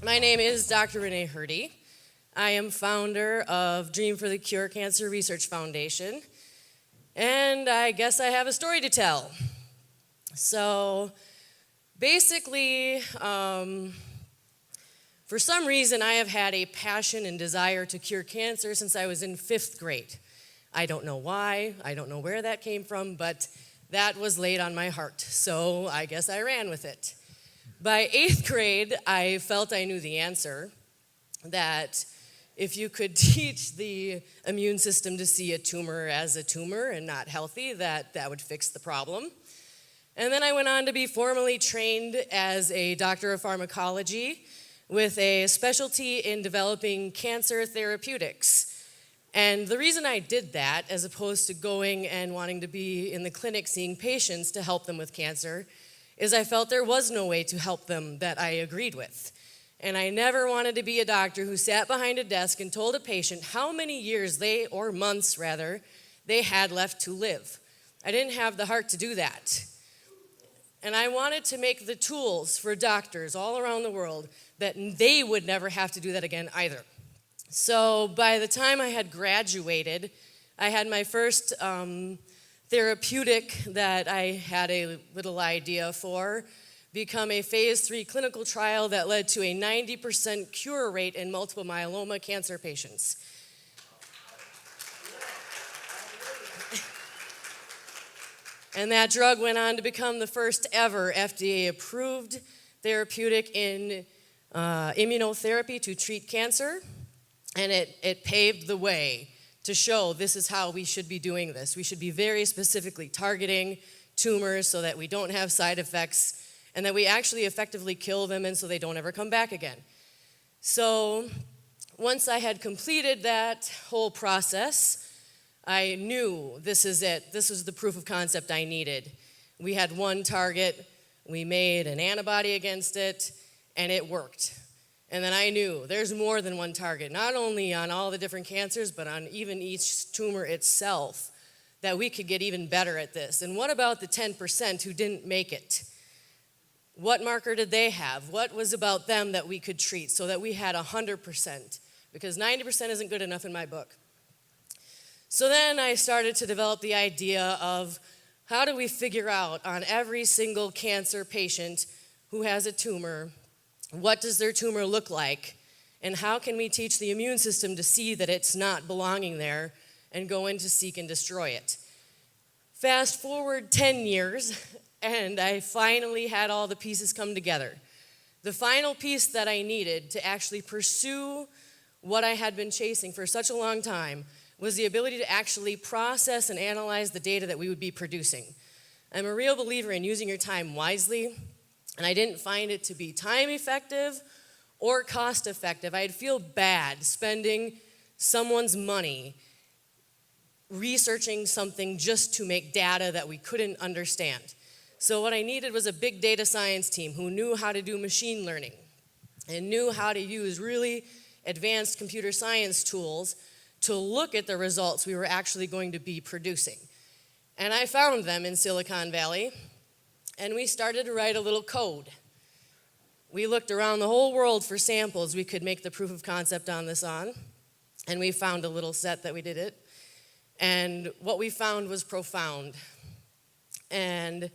My name is Dr. Renee Hirte. I am founder of Dream for the Cure Cancer Research Foundation, and I guess I have a story to tell. So basically, for some reason, I have had a passion and desire to cure cancer since I was in 5th grade. I don't know why, I don't know where that came from, but that was laid on my heart, so I guess I ran with it. By 8th grade, I felt I knew the answer, that if you could teach the immune system to see a tumor as a tumor and not healthy, that would fix the problem. And then I went on to be formally trained as a doctor of pharmacology with a specialty in developing cancer therapeutics. And the reason I did that, as opposed to going and wanting to be in the clinic seeing patients to help them with cancer, is I felt there was no way to help them that I agreed with. And I never wanted to be a doctor who sat behind a desk and told a patient how many years or months rather, they had left to live. I didn't have the heart to do that. And I wanted to make the tools for doctors all around the world that they would never have to do that again either. So by the time I had graduated, I had my first therapeutic that I had a little idea for become a phase 3 clinical trial that led to a 90% cure rate in multiple myeloma cancer patients. And that drug went on to become the first ever FDA-approved therapeutic in immunotherapy to treat cancer, and it paved the way to show this is how we should be doing this. We should be very specifically targeting tumors so that we don't have side effects and that we actually effectively kill them and so they don't ever come back again. So once I had completed that whole process, I knew this is it. This was the proof of concept I needed. We had one target, we made an antibody against it, and it worked. And then I knew there's more than one target, not only on all the different cancers, but on even each tumor itself, that we could get even better at this. And what about the 10% who didn't make it? What marker did they have? What was about them that we could treat so that we had 100%? Because 90% isn't good enough in my book. So then I started to develop the idea of how do we figure out on every single cancer patient who has a tumor, what does their tumor look like, and how can we teach the immune system to see that it's not belonging there and go in to seek and destroy it. Fast forward 10 years, and I finally had all the pieces come together. The final piece that I needed to actually pursue what I had been chasing for such a long time was the ability to actually process and analyze the data that we would be producing. I'm a real believer in using your time wisely, and I didn't find it to be time effective or cost effective. I'd feel bad spending someone's money researching something just to make data that we couldn't understand. So what I needed was a big data science team who knew how to do machine learning and knew how to use really advanced computer science tools to look at the results we were actually going to be producing. And I found them in Silicon Valley, and we started to write a little code. We looked around the whole world for samples we could make the proof of concept on this on, and we found a little set that we did it. And what we found was profound. And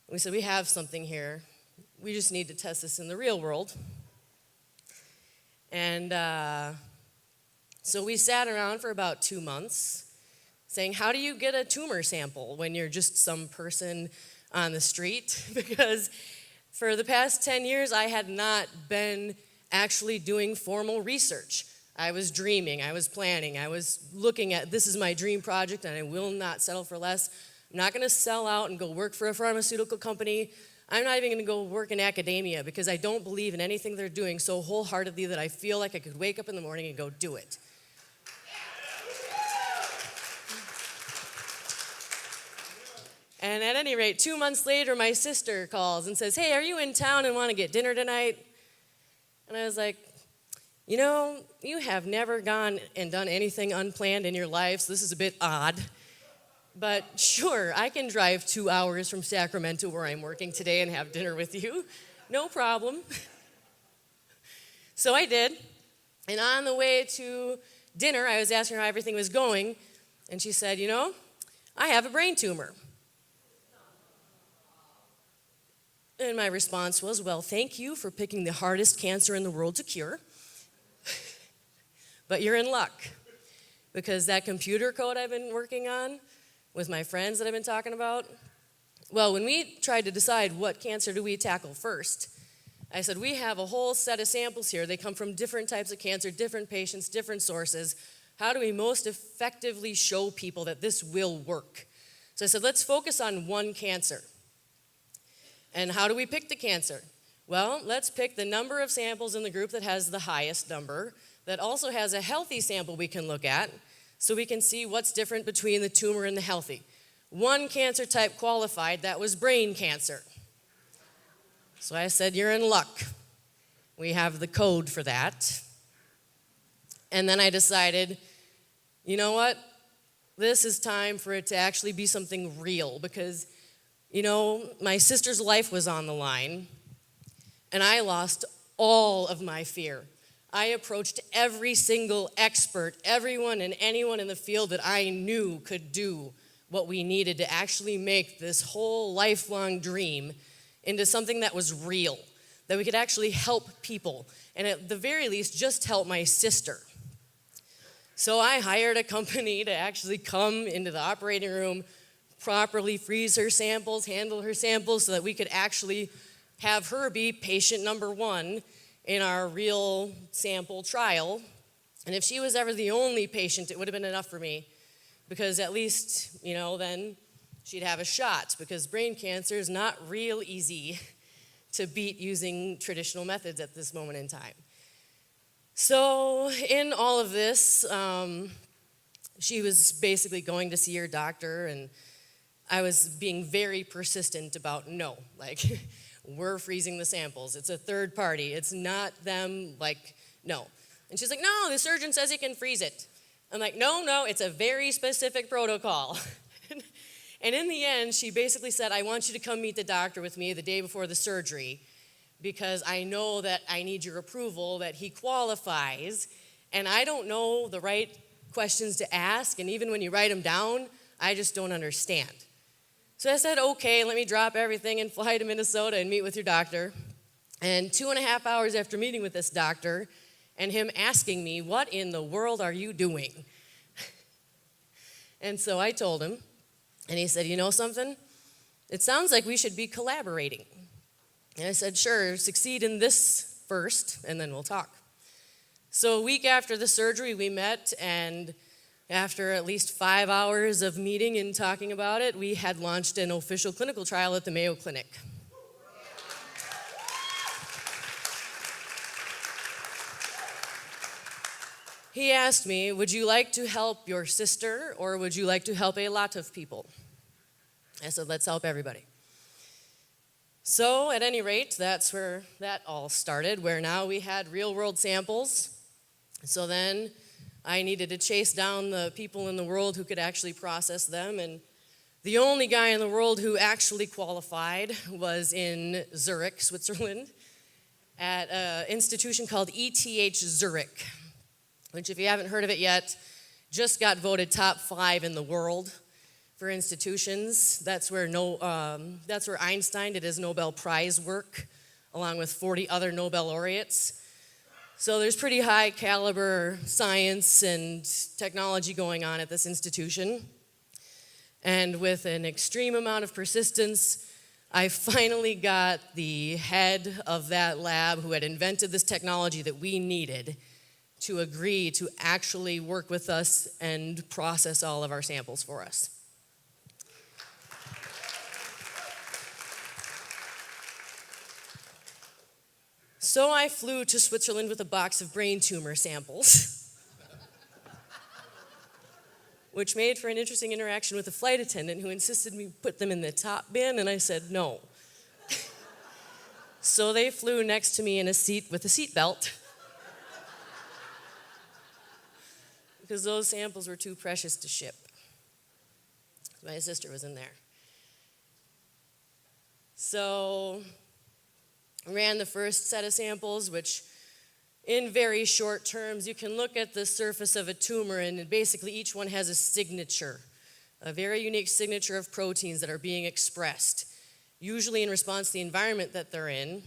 we said, we have something here. We just need to test this in the real world. And so we sat around for about 2 months saying, how do you get a tumor sample when you're just some person on the street? Because for the past 10 years, I had not been actually doing formal research. I was dreaming, I was planning, I was looking at, this is my dream project and I will not settle for less. I'm not gonna sell out and go work for a pharmaceutical company. I'm not even gonna go work in academia because I don't believe in anything they're doing so wholeheartedly that I feel like I could wake up in the morning and go do it. And at any rate, 2 months later, my sister calls and says, hey, are you in town and want to get dinner tonight? And I was like, you know, you have never gone and done anything unplanned in your life, so this is a bit odd. But sure, I can drive 2 hours from Sacramento where I'm working today and have dinner with you. No problem. So I did, and on the way to dinner, I was asking her how everything was going, and she said, you know, I have a brain tumor. And my response was, well, thank you for picking the hardest cancer in the world to cure, but you're in luck, because that computer code I've been working on with my friends that I've been talking about, well, when we tried to decide what cancer do we tackle first, I said, we have a whole set of samples here. They come from different types of cancer, different patients, different sources. How do we most effectively show people that this will work? So I said, let's focus on one cancer. And how do we pick the cancer? Well, let's pick the number of samples in the group that has the highest number, that also has a healthy sample we can look at, so we can see what's different between the tumor and the healthy. One cancer type qualified, that was brain cancer. So I said, you're in luck. We have the code for that. And then I decided, you know what? This is time for it to actually be something real, because, you know, my sister's life was on the line, and I lost all of my fear. I approached every single expert, everyone and anyone in the field that I knew could do what we needed to actually make this whole lifelong dream into something that was real, that we could actually help people, and at the very least, just help my sister. So I hired a company to actually come into the operating room, properly freeze her samples, handle her samples, so that we could actually have her be patient number one in our real sample trial. And if she was ever the only patient, it would have been enough for me, because at least, you know, then she'd have a shot, because brain cancer is not real easy to beat using traditional methods at this moment in time. So in all of this, she was basically going to see her doctor, and I was being very persistent about no, like, we're freezing the samples. It's a third party. It's not them, like, no. And she's like, no, the surgeon says he can freeze it. I'm like, no, it's a very specific protocol. And in the end, she basically said, I want you to come meet the doctor with me the day before the surgery, because I know that I need your approval, that he qualifies, and I don't know the right questions to ask, and even when you write them down, I just don't understand. So I said, okay, let me drop everything and fly to Minnesota and meet with your doctor. And 2.5 hours after meeting with this doctor and him asking me, what in the world are you doing? And so I told him, and he said, you know something? It sounds like we should be collaborating. And I said, sure, succeed in this first, and then we'll talk. So a week after the surgery, we met, and after at least 5 hours of meeting and talking about it, we had launched an official clinical trial at the Mayo Clinic. He asked me, would you like to help your sister, or would you like to help a lot of people? I said, let's help everybody. So at any rate, that's where that all started, where now we had real-world samples. So then I needed to chase down the people in the world who could actually process them, and the only guy in the world who actually qualified was in Zurich, Switzerland, at an institution called ETH Zurich, which, if you haven't heard of it yet, just got voted top 5 in the world for institutions. That's where Einstein did his Nobel Prize work, along with 40 other Nobel laureates. So there's pretty high caliber science and technology going on at this institution. And with an extreme amount of persistence, I finally got the head of that lab, who had invented this technology that we needed, to agree to actually work with us and process all of our samples for us. So I flew to Switzerland with a box of brain tumor samples, which made for an interesting interaction with a flight attendant who insisted me put them in the top bin, and I said no. So they flew next to me in a seat with a seatbelt, because those samples were too precious to ship. My sister was in there. So I ran the first set of samples, which in very short terms, you can look at the surface of a tumor and basically each one has a signature, a very unique signature of proteins that are being expressed, usually in response to the environment that they're in,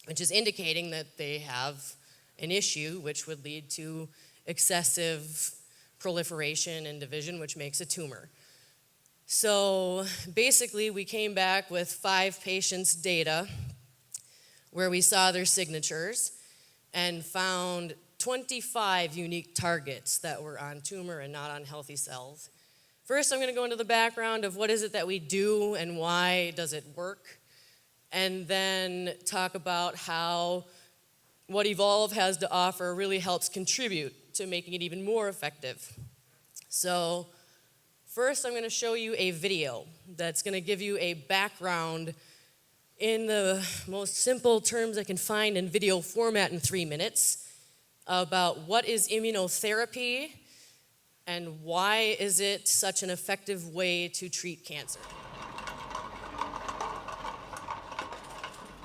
which is indicating that they have an issue which would lead to excessive proliferation and division, which makes a tumor. So basically, we came back with 5 patients' data where we saw their signatures and found 25 unique targets that were on tumor and not on healthy cells. First, I'm going to go into the background of what is it that we do and why does it work, and then talk about how what Evolve has to offer really helps contribute to making it even more effective. So first, I'm going to show you a video that's going to give you a background in the most simple terms I can find in video format in 3 minutes about what is immunotherapy and why is it such an effective way to treat cancer.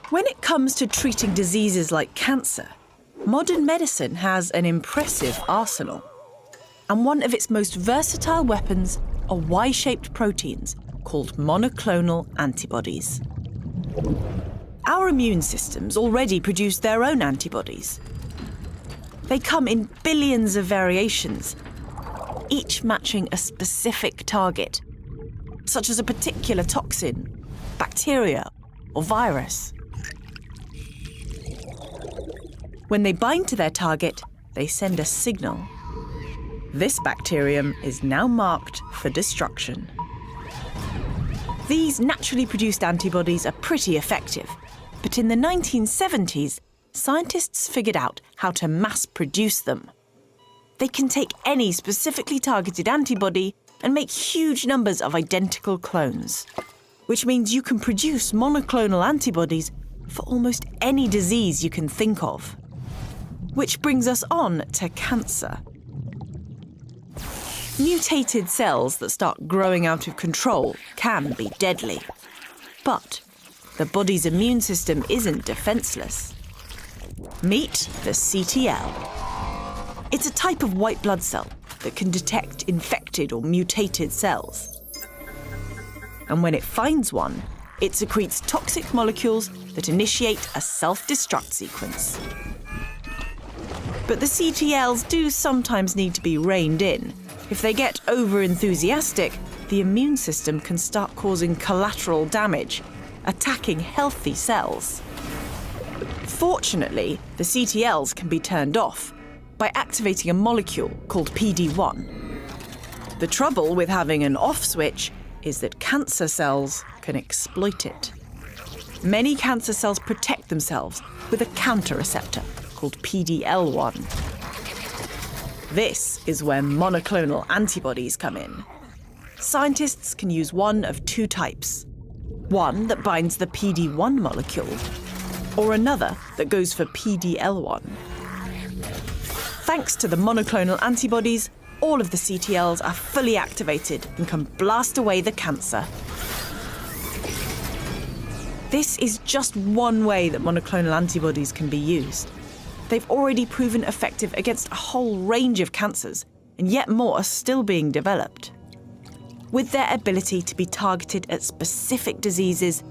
When it comes to treating diseases like cancer, modern medicine has an impressive arsenal. And one of its most versatile weapons are Y-shaped proteins called monoclonal antibodies. Our immune systems already produce their own antibodies. They come in billions of variations, each matching a specific target, such as a particular toxin, bacteria, or virus. When they bind to their target, they send a signal. This bacterium is now marked for destruction. These naturally produced antibodies are pretty effective, but in the 1970s, scientists figured out how to mass produce them. They can take any specifically targeted antibody and make huge numbers of identical clones, which means you can produce monoclonal antibodies for almost any disease you can think of. Which brings us on to cancer. Mutated cells that start growing out of control can be deadly. But the body's immune system isn't defenseless. Meet the CTL. It's a type of white blood cell that can detect infected or mutated cells. And when it finds one, it secretes toxic molecules that initiate a self-destruct sequence. But the CTLs do sometimes need to be reined in. If they get over-enthusiastic, the immune system can start causing collateral damage, attacking healthy cells. Fortunately, the CTLs can be turned off by activating a molecule called PD-1. The trouble with having an off switch is that cancer cells can exploit it. Many cancer cells protect themselves with a counter receptor called PD-L1. This is where monoclonal antibodies come in. Scientists can use one of 2 types. One that binds the PD-1 molecule, or another that goes for PD-L1. Thanks to the monoclonal antibodies, all of the CTLs are fully activated and can blast away the cancer. This is just one way that monoclonal antibodies can be used. They've already proven effective against a whole range of cancers, and yet more are still being developed. With their ability to be targeted at specific diseases,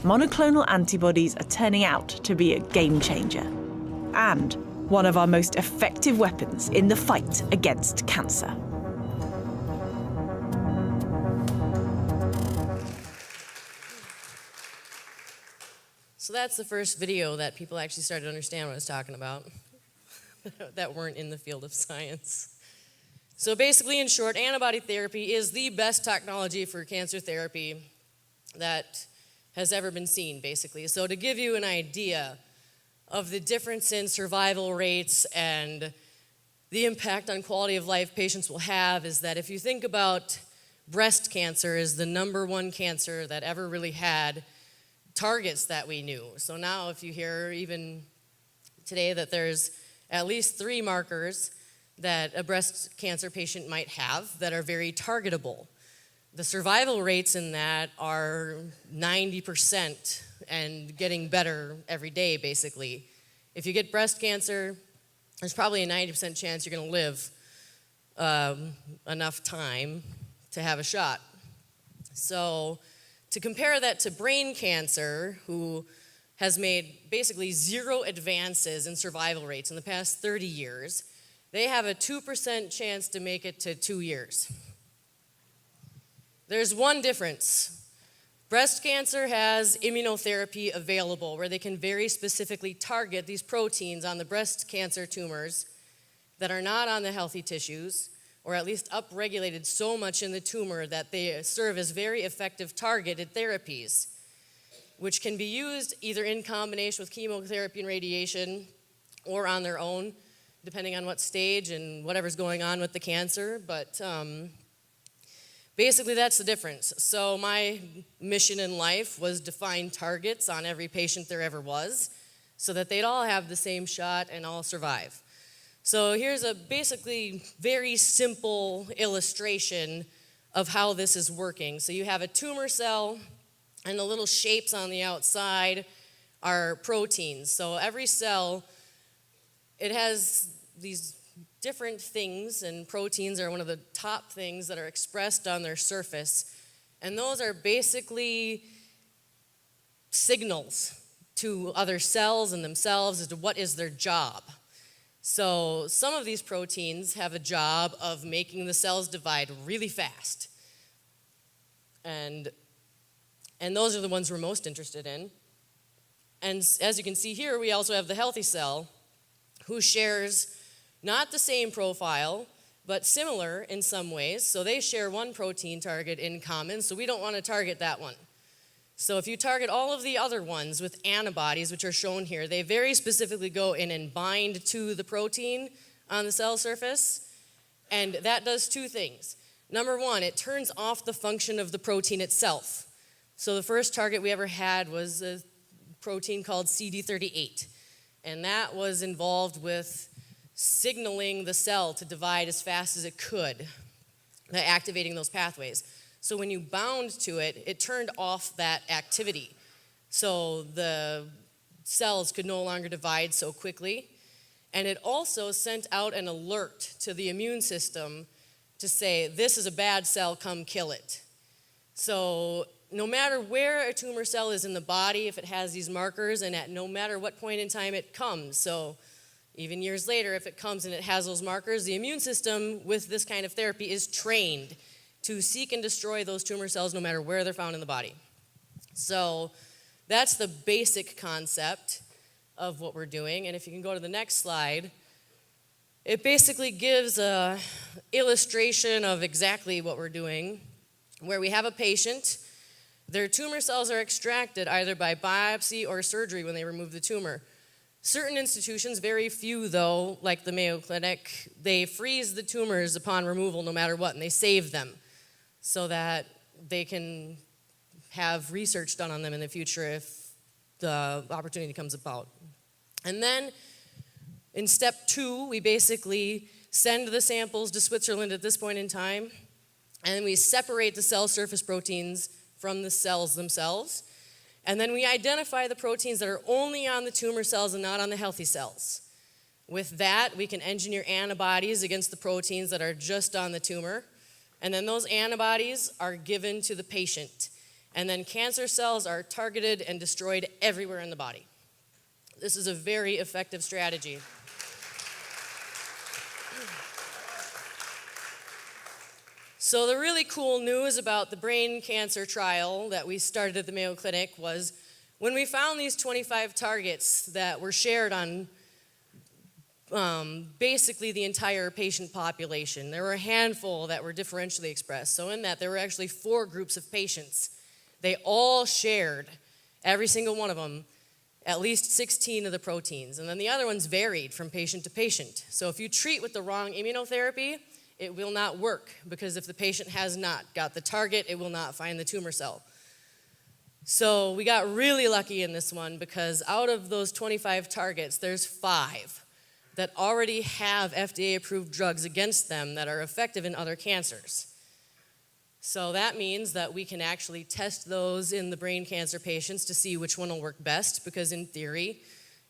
monoclonal antibodies are turning out to be a game changer, and one of our most effective weapons in the fight against cancer. So that's the first video that people actually started to understand what I was talking about that weren't in the field of science. So basically, in short, antibody therapy is the best technology for cancer therapy that has ever been seen, basically. So to give you an idea of the difference in survival rates and the impact on quality of life patients will have is that if you think about breast cancer as the #1 cancer that ever really had targets that we knew. So now if you hear even today that there's at least 3 markers that a breast cancer patient might have that are very targetable. The survival rates in that are 90% and getting better every day, basically. If you get breast cancer, there's probably a 90% chance you're going to live enough time to have a shot. So to compare that to brain cancer, who has made basically zero advances in survival rates in the past 30 years, they have a 2% chance to make it to 2 years. There's one difference. Breast cancer has immunotherapy available where they can very specifically target these proteins on the breast cancer tumors that are not on the healthy tissues, or at least upregulated so much in the tumor that they serve as very effective targeted therapies, which can be used either in combination with chemotherapy and radiation or on their own, depending on what stage and whatever's going on with the cancer. But basically that's the difference. So my mission in life was to find targets on every patient there ever was so that they'd all have the same shot and all survive. So here's a basically very simple illustration of how this is working. So you have a tumor cell, and the little shapes on the outside are proteins. So every cell, it has these different things, and proteins are one of the top things that are expressed on their surface. And those are basically signals to other cells and themselves as to what is their job. So some of these proteins have a job of making the cells divide really fast. And those are the ones we're most interested in. And as you can see here, we also have the healthy cell, who shares not the same profile, but similar in some ways. So they share one protein target in common, so we don't want to target that one. So if you target all of the other ones with antibodies, which are shown here, they very specifically go in and bind to the protein on the cell surface, and that does two things. Number one, it turns off the function of the protein itself. So the first target we ever had was a protein called CD38, and that was involved with signaling the cell to divide as fast as it could, activating those pathways. So when you bound to it, it turned off that activity. So the cells could no longer divide so quickly. And it also sent out an alert to the immune system to say, this is a bad cell, come kill it. So no matter where a tumor cell is in the body, if it has these markers, and at no matter what point in time it comes, so even years later, if it comes and it has those markers, the immune system with this kind of therapy is trained to seek and destroy those tumor cells no matter where they're found in the body. So that's the basic concept of what we're doing. And if you can go to the next slide, it basically gives an illustration of exactly what we're doing, where we have a patient. Their tumor cells are extracted either by biopsy or surgery when they remove the tumor. Certain institutions, very few though, like the Mayo Clinic, they freeze the tumors upon removal no matter what, and they save them so that they can have research done on them in the future if the opportunity comes about. And then in step 2, we basically send the samples to Switzerland at this point in time, and we separate the cell surface proteins from the cells themselves. And then we identify the proteins that are only on the tumor cells and not on the healthy cells. With that, we can engineer antibodies against the proteins that are just on the tumor. And then those antibodies are given to the patient. And then cancer cells are targeted and destroyed everywhere in the body. This is a very effective strategy. So the really cool news about the brain cancer trial that we started at the Mayo Clinic was when we found these 25 targets that were shared on basically the entire patient population. There were a handful that were differentially expressed. So in that, there were actually 4 groups of patients. They all shared, every single one of them, at least 16 of the proteins. And then the other ones varied from patient to patient. So if you treat with the wrong immunotherapy, it will not work, because if the patient has not got the target, it will not find the tumor cell. So we got really lucky in this one, because out of those 25 targets, there's 5 that already have FDA-approved drugs against them that are effective in other cancers. So that means that we can actually test those in the brain cancer patients to see which one will work best, because in theory,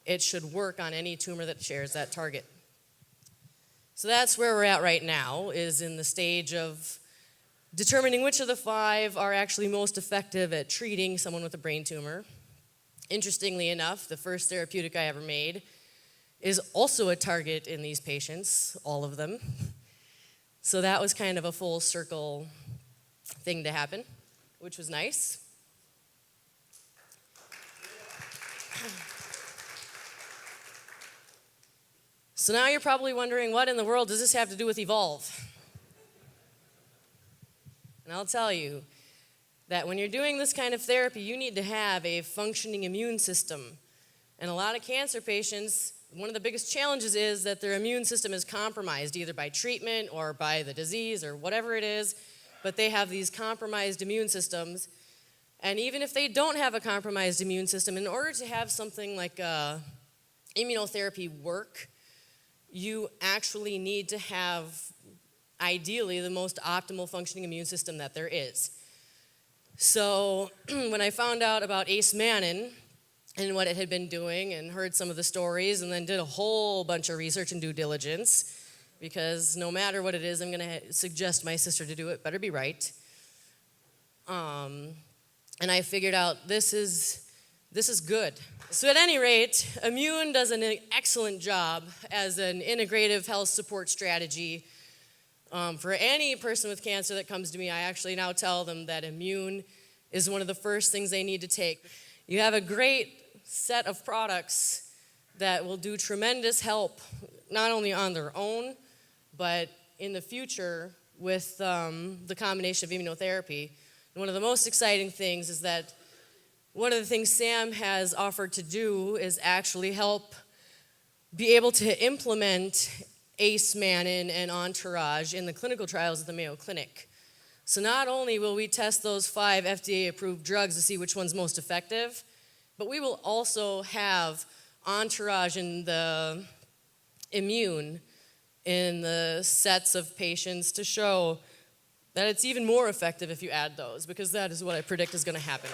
it should work on any tumor that shares that target. So that's where we're at right now, is in the stage of determining which of the 5 are actually most effective at treating someone with a brain tumor. Interestingly enough, the first therapeutic I ever made is also a target in these patients, all of them. So that was kind of a full circle thing to happen, which was nice. So now you're probably wondering, what in the world does this have to do with Evolve? And I'll tell you that when you're doing this kind of therapy, you need to have a functioning immune system. And a lot of cancer patients, one of the biggest challenges is that their immune system is compromised, either by treatment or by the disease or whatever it is, but they have these compromised immune systems. And even if they don't have a compromised immune system, in order to have something like immunotherapy work, you actually need to have, ideally, the most optimal functioning immune system that there is. So when I found out about Acemannan and what it had been doing and heard some of the stories and then did a whole bunch of research and due diligence, because no matter what it is, I'm going to suggest my sister to do it, better be right. And I figured out this is good. So at any rate, Immune does an excellent job as an integrative health support strategy. For any person with cancer that comes to me, I actually now tell them that Immune is one of the first things they need to take. You have a great set of products that will do tremendous help, not only on their own, but in the future with the combination of immunotherapy. And one of the most exciting things is that one of the things Sam has offered to do is actually help be able to implement Acemannan and Entourage in the clinical trials at the Mayo Clinic. So not only will we test those 5 FDA-approved drugs to see which one's most effective, but we will also have Entourage and the Immune in the sets of patients to show that it's even more effective if you add those, because that is what I predict is going to happen.